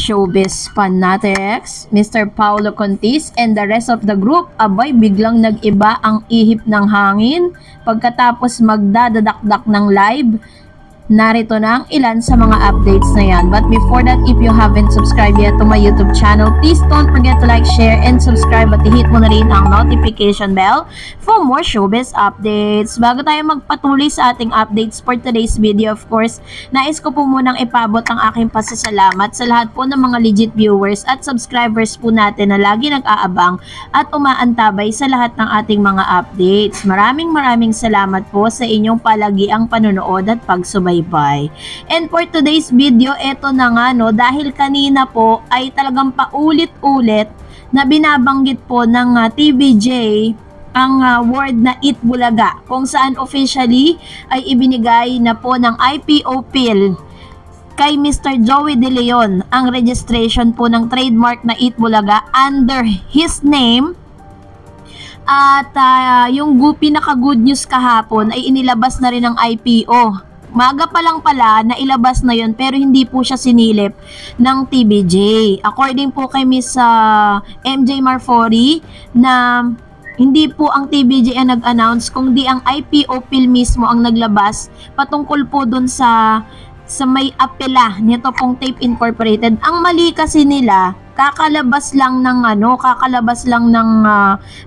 showbiz fanatics, Mr. Paolo Contis and the rest of the group, abay biglang nag-iba ang ihip ng hangin pagkatapos magdadadakdak ng live. Narito na ang ilan sa mga updates na yan. But before that, if you haven't subscribed yet to my YouTube channel, please don't forget to like, share, and subscribe at i-hit mo na rin ang notification bell for more showbiz updates. Bago tayo magpatuloy sa ating updates for today's video, of course, nais ko po munang ipabot ang aking pasasalamat sa lahat po ng mga legit viewers at subscribers po natin na lagi nag-aabang at umaantabay sa lahat ng ating mga updates. Maraming salamat po sa inyong palagiang panonood at pagsubay. And for today's video, eto na nga no, dahil kanina po ay talagang paulit-ulit na binabanggit po ng TVJ ang word na Itbulaga, kung saan officially ay ibinigay na po ng IPO PIL kay Mr. Joey De Leon ang registration po ng trademark na Itbulaga under his name. At yung pinaka-good news kahapon ay inilabas na rin ng IPO. Maga pa lang pala na ilabas na yon, pero hindi po siya sinilip ng TVJ. According po kay Miss MJ Marfori na hindi po ang TVJ ang nag-announce, kundi ang IPO PIL mismo ang naglabas patungkol po dun sa may apela nito pong Tape Incorporated. Ang mali kasi nila, kakalabas lang ng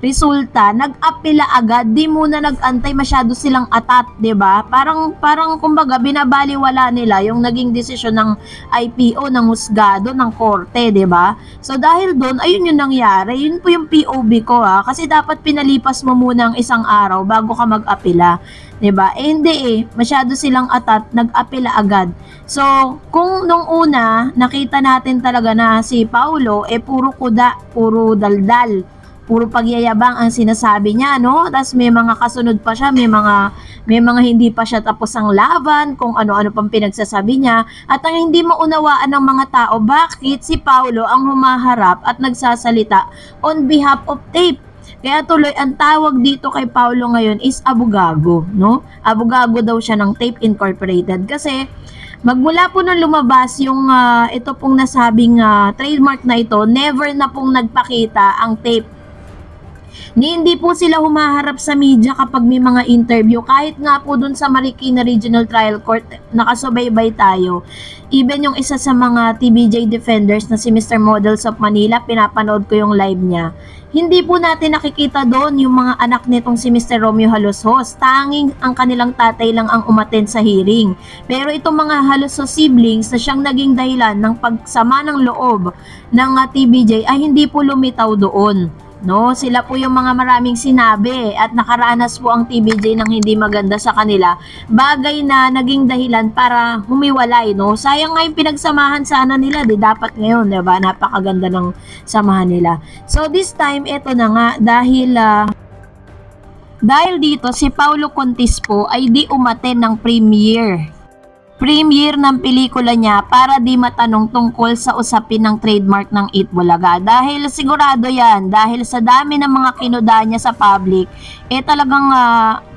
resulta, nag-apela agad, di muna nag-antay, masyado silang atat, 'di ba? Parang kumbaga binabaliwala nila yung naging desisyon ng IPO, ng husgado, ng korte, 'di ba? So dahil doon, ayun yung nangyari. Yun po yung POV ko kasi dapat pinalipas mo muna ang isang araw bago ka mag-apela. 'Di ba? Hindi masyado silang atat, nag-apela agad. So, kung nung una, nakita natin talaga na si Paulo, puro kuda, puro daldal, puro pagyayabang ang sinasabi niya, no? Tapos may mga kasunod pa siya, may mga hindi pa siya tapos ang laban, kung ano-ano pang pinagsasabi niya. At ang hindi maunawaan ng mga tao, bakit si Paulo ang humaharap at nagsasalita on behalf of Tape? Kaya tuloy ang tawag dito kay Paulo ngayon is abogago, no? Abogago daw siya ng Tape Incorporated kasi magmula po nang lumabas yung ito pong nasabing trademark na ito, never na pong nagpakita ang Tape. Hindi po sila humaharap sa media kapag may mga interview. Kahit nga po dun sa Marikina Regional Trial Court, nakasubaybay tayo. Even yung isa sa mga TVJ defenders na si Mr. Models of Manila, pinapanood ko yung live niya. Hindi po natin nakikita doon yung mga anak nitong si Mr. Romeo Halosos. Tanging ang kanilang tatay lang ang umattend sa hearing. Pero itong mga Halosos siblings na siyang naging dahilan ng pagsama ng loob ng TVJ ay hindi po lumitaw doon. No, sila po yung mga maraming sinabi at nakaranas po ang TVJ ng hindi maganda sa kanila. Bagay na naging dahilan para humiwalay, no? Sayang nga yung pinagsamahan sana nila, di dapat ngayon, 'di ba? Napakaganda ng samahan nila. So this time eto na nga dahil dito si Paolo Contis po ay di umattend ng premiere ng pelikula niya para di matanong tungkol sa usapin ng trademark ng Itbulaga. Dahil sigurado yan, dahil sa dami ng mga kinuda niya sa public, talagang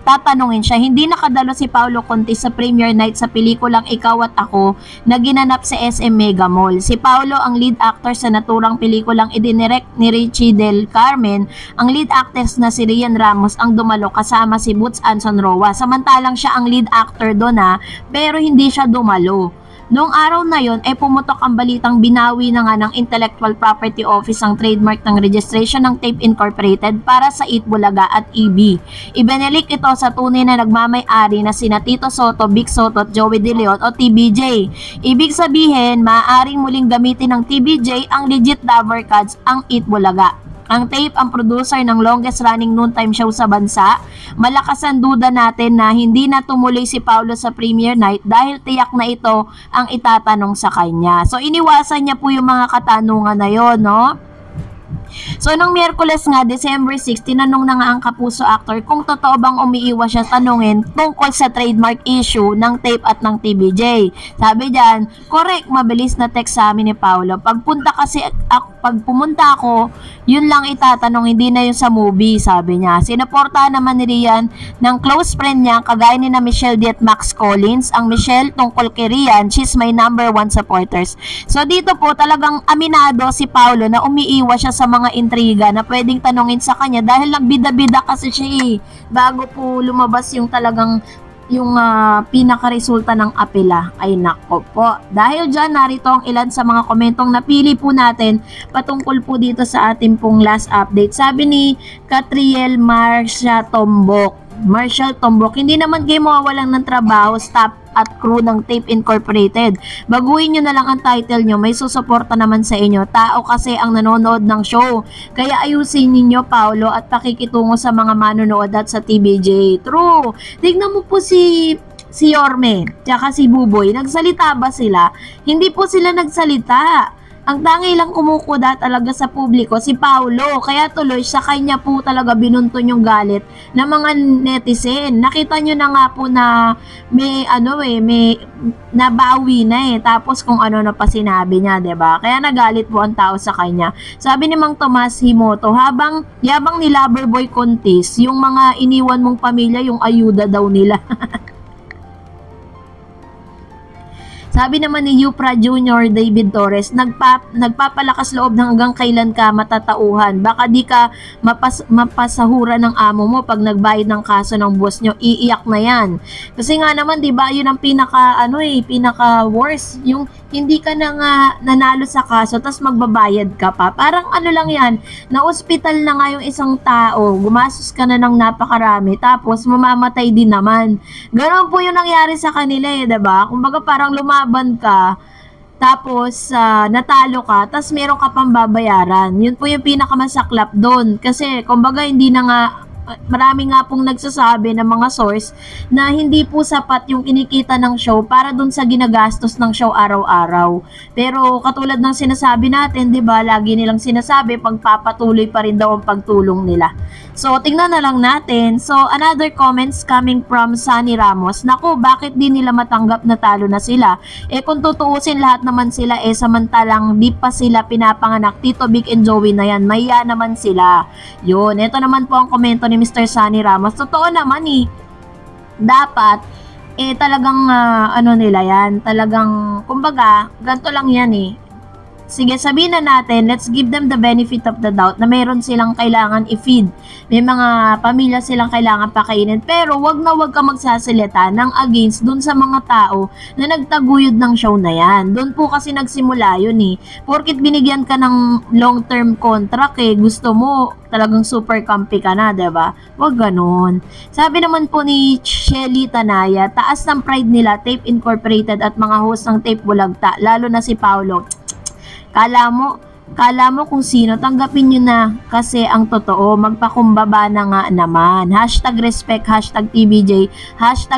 tatanungin siya. Hindi nakadalo si Paolo Contis sa premiere night sa pelikulang Ikaw at Ako na ginanap sa SM Mega Mall. Si Paolo ang lead actor sa naturang pelikulang idinirect ni Richie Del Carmen. Ang lead actress na si Rian Ramos ang dumalo kasama si Boots Anson Roa. Samantalang siya ang lead actor doon pero hindi siya dumalo. Noong araw na yon, pumutok ang balitang binawi na nga ng Intellectual Property Office ang trademark ng registration ng Tape Incorporated para sa Itbulaga at EB. Ibinalik ito sa tunay na nagmamay-ari na sina Tito Soto, Vic Soto at Joey De Leon o TVJ. Ibig sabihin, maaaring muling gamitin ng TVJ ang legit lover cards ang Itbulaga. Ang Tape ang producer ng longest running noontime show sa bansa. Malakas ang duda natin na hindi na tumuloy si Paulo sa premiere night dahil tiyak na ito ang itatanong sa kanya. So iniwasan niya po yung mga katanungan na yon, no? So, nung Miyerkules nga, December 6, tinanong na nga ang Kapuso actor kung totoo bang umiiwas siya tanungin tungkol sa trademark issue ng Tape at ng TVJ. Sabi diyan, correct, mabilis na text sa amin ni Paulo. pag pumunta ako, yun lang itatanong, hindi na yung sa movie, sabi niya. Sinuportahan naman ni Rian ng close friend niya, kagaya ni na Michelle D at Max Collins. Ang Michelle tungkol kay Rian, she's my number 1 supporters. So dito po talagang aminado si Paolo na umiiwas siya sa mga intriga na pwedeng tanongin sa kanya dahil nagbida-bida kasi siya bago po lumabas yung talagang yung pinaka-resulta ng apela. Ay nako po. Dahil dyan, narito ang ilan sa mga komentong napili po natin patungkol po dito sa ating pong last update. Sabi ni Catriel Marcia Tombok, hindi naman kayo mawawalan ng trabaho, staff at crew ng Tape Incorporated. Baguhin nyo na lang ang title nyo, may susuporta naman sa inyo. Tao kasi ang nanonood ng show. Kaya ayusin ninyo, Paolo, at pakikitungo sa mga manonood at sa TBJ. True. Tignan mo po si Yorme, tsaka si Buboy. Nagsalita ba sila? Hindi po sila nagsalita. Ang tangi lang kumukuda talaga sa publiko si Paolo, kaya tuloy sa kanya po talaga binunton yung galit ng mga netizen. Nakita nyo na nga po na may may nabawi na tapos kung ano na pa sinabi niya, 'di ba? Kaya nagalit po ang tao sa kanya. Sabi ni Mang Tomas Himoto, yabang ni Loverboy Contis, yung mga iniwan mong pamilya yung ayuda daw nila. Sabi naman ni Yupra Jr. David Torres, nagpapalakas loob ng hanggang kailan ka matatauhan. Baka di ka mapasahura ng amo mo pag nagbayad ng kaso ng boss nyo. Iiyak na yan. Kasi nga naman, di ba, yun ang pinaka worst. Yung hindi ka na nga nanalo sa kaso, tas magbabayad ka pa. Parang lang yan, na ospital na nga yung isang tao, gumasos ka na ng napakarami, tapos mamamatay din naman. Ganon po yung nangyari sa kanila diba? Kumbaga parang lumaban ka, tapos natalo ka, tapos meron ka pang babayaran. Yun po yung pinakamasaklap doon. Kasi kumbaga hindi na nga, marami nga pong nagsasabi ng mga source na hindi po sapat yung kinikita ng show para dun sa ginagastos ng show araw-araw. Pero katulad ng sinasabi natin, 'di ba? Lagi nilang sinasabi pagpapatuloy pa rin daw ang pagtulong nila. So tingnan na lang natin. So another comments coming from Sunny Ramos. Naku, bakit di nila matanggap na talo na sila? Kung tutuusin lahat naman sila samantalang di pa sila pinapanganak. Tito Big and Joey na yan. Maya naman sila. Yun, ito naman po ang komento ni Mr. Sunny Ramos. Totoo naman dapat talagang nila yan, talagang kumbaga ganito lang yan Sige, sabihin na natin, let's give them the benefit of the doubt na mayroon silang kailangan i-feed. May mga pamilya silang kailangan pakainin. Pero wag na wag ka magsasalita ng against dun sa mga tao na nagtaguyod ng show na yan. Doon po kasi nagsimula yun Porkit binigyan ka ng long-term contract gusto mo talagang super comfy ka na, diba? Wag ganun. Sabi naman po ni Shelly Tanaya, taas ng pride nila, Tape Incorporated at mga host ng Tape Bulagta, lalo na si Paolo. Kala mo kung sino, tanggapin nyo na kasi ang totoo, magpakumbaba na nga naman. #respect, #TBJ,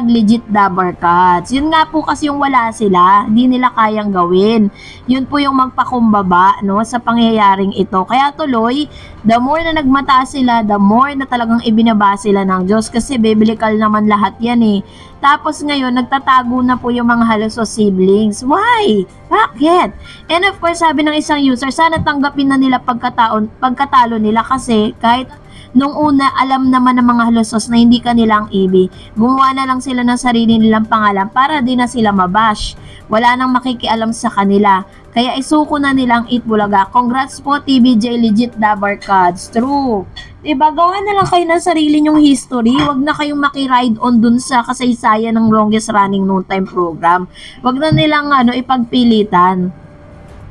#legitdabarcats. Yun nga po kasi yung wala sila, hindi nila kayang gawin. Yun po yung magpakumbaba sa pangyayaring ito. Kaya tuloy, the more na nagmataas sila, the more na talagang ibinaba sila ng Diyos kasi biblical naman lahat yan Tapos ngayon, nagtatago na po yung mga halos siblings. Why? Bakit? And of course, sabi ng isang user, sana tanggapin na nila pagkatalo nila kasi kahit nung una, alam naman ng mga halosos na hindi kanila ang ibig. Gumawa na lang sila ng sarili nilang pangalan para di na sila mabash. Wala nang makikialam sa kanila. Kaya isuko na nilang Itbulaga. Congrats po, TBJ, legit Dabarcads. True. Diba, gawa na lang kayo ng sarili nyong history. Huwag na kayong makiride on dun sa kasaysayan ng longest running noontime program. Huwag na nilang ipagpilitan.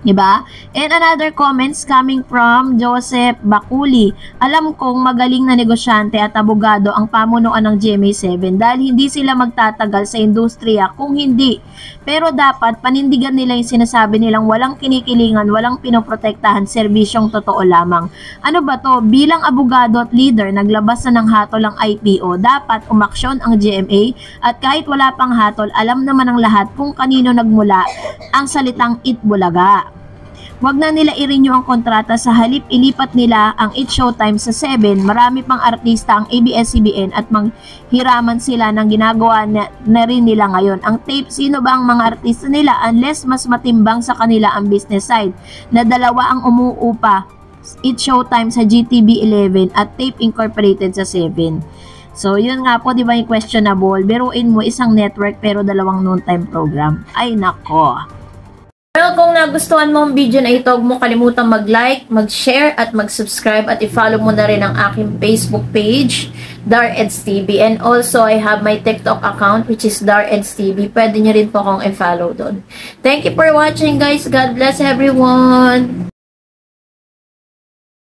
Diba? And another comments coming from Joseph Bakuli. Alam kong magaling na negosyante at abogado ang pamunuan ng GMA7 dahil hindi sila magtatagal sa industriya kung hindi. Pero dapat panindigan nila yung sinasabi nilang walang kinikilingan, walang pinoprotektahan, serbisyong totoo lamang. Ano ba to? Bilang abogado at leader, naglabas na ng hatol ang IPO. Dapat umaksyon ang GMA at kahit wala pang hatol, alam naman ng lahat kung kanino nagmula ang salitang Itbulaga. Wag na nila i-renew ang kontrata, sa halip ilipat nila ang It's Showtime sa 7. Marami pang artista ang ABS-CBN at maghiraman sila ng ginagawa na rin nila ngayon. Ang tape, sino ba ang mga artista nila unless mas matimbang sa kanila ang business side na dalawa ang umuupa, It's Showtime sa GTV 11 at Tape Incorporated sa 7. So, yun nga po, di ba yung questionable? Biruin mo isang network pero dalawang noontime program. Ay, nako. Well, kung nagustuhan mo ang video na ito, huwag mo kalimutan mag-like, mag-share, at mag-subscribe, at i-follow mo na rin ang aking Facebook page, DarEdsTV. And also, I have my TikTok account, which is DarEdsTV. Pwede nyo rin po akong i-follow doon. Thank you for watching, guys. God bless everyone!